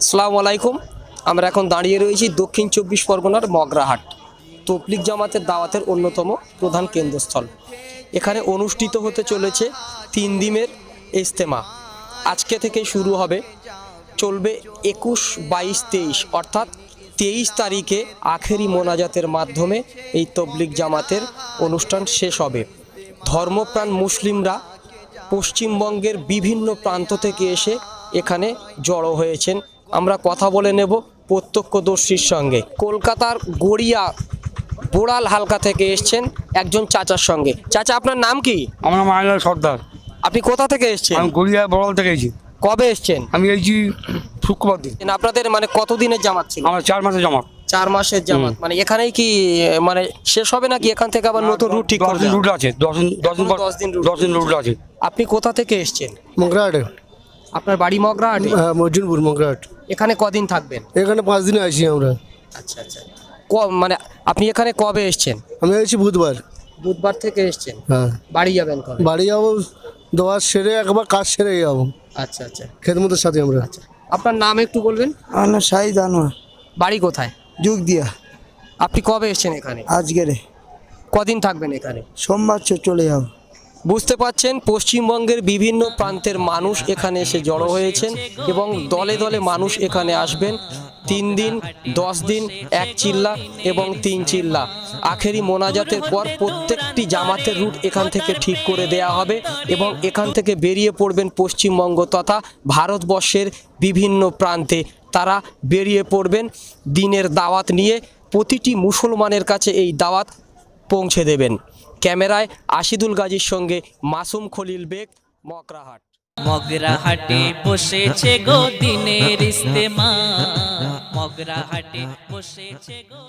আসসালামু আলাইকুম। আমরা এখন দাঁড়িয়ে রয়েছি দক্ষিণ চব্বিশ পরগনার মগরাহাট। তবলিগ জামাতের দাওয়াতের অন্যতম প্রধান কেন্দ্রস্থল। এখানে অনুষ্ঠিত হতে চলেছে 3 দিনের ইজতেমা। আজকে থেকে শুরু হবে, চলবে 21, 22, 23, অর্থাৎ 23 তারিখে আখেরি মোনাজাতের মাধ্যমে এই তবলিগ জামাতের অনুষ্ঠান শেষ হবে। ধর্মপ্রাণ মুসলিমরা পশ্চিমবঙ্গের বিভিন্ন প্রান্ত থেকে এসে এখানে জড়ো হয়েছেন। আমরা কথা বলে নেব প্রত্যক্ষদর্শীর সঙ্গে। কলকাতার গড়িয়া বোড়াল হালকা থেকে এসছেন একজন চাচার সঙ্গে। চাচা, আপনার নাম কি? আমার নাম আয়নাল সর্দার। আপনি কোথা থেকে এসছেন? আমি গড়িয়া বড়াল থেকে এসেছি। কবে এসছেন? আমি এসেছি শুক্রবার দিন। আপনাদের মানে কতদিনের জামাত ছিল? আমার 4 মাসে জমা। 4 মাসের জামাত। মানে এখানেই কি মানে শেষ হবে নাকি এখান থেকে আবার নতুন রুট ঠিক 10 করবে? দিন রুট আছে, 10 দিন 10 দিন রুট আছে। আপনি কোথা থেকে এসছেন? মগরাহাটে। আপনার বাড়ি মগরাহাটে? হ্যাঁ, মর্জুনপুর মগরাহাট। এখানে কদিন থাকবেন? এখানে 5 দিনে আসি আমরা। আচ্ছা আচ্ছা। মানে আপনি এখানে কবে এসছেন? আমি এসেছি বুধবার। বুধবার থেকে এসছেন। হ্যাঁ, বাড়ি যাবেন কবে? বাড়ি যাবো দোয়া সেরে, একবার কাজ সেরে যাবো আচ্ছা আচ্ছা। খেদমতের সাথে আমরা। আপনার নাম একটু বলবেন? আমার নাম শাহিদ আনোয়ার। বাড়ি কোথায়? যুগ দিয়া। আপনি কবে এসেছেন এখানে? আজকেরে কদিন থাকবেন এখানে? সোমবার চলে যাব। বুঝতে পারছেন, পশ্চিমবঙ্গের বিভিন্ন প্রান্তের মানুষ এখানে এসে জড়ো হয়েছেন এবং দলে দলে মানুষ এখানে আসবেন। 3 দিন, 10 দিন, 1 চিল্লা এবং 3 চিল্লা। আখেরি মোনাজাতের পর প্রত্যেকটি জামাতের রুট এখান থেকে ঠিক করে দেয়া হবে এবং এখান থেকে বেরিয়ে পড়বেন পশ্চিমবঙ্গ তথা ভারতবর্ষের বিভিন্ন প্রান্তে। তারা বেরিয়ে পড়বেন দিনের দাওয়াত নিয়ে। প্রতিটি মুসলমানের কাছে এই দাওয়াত পৌঁছে দেবেন। ক্যামেরায় আশিদুল গাজীর সঙ্গে মাসুম খলিল বেগ, মগরাহাট। মগরাহাটে বসেছে গো দিনের ইস্তেমা, মগরাহাটে বসেছে গো।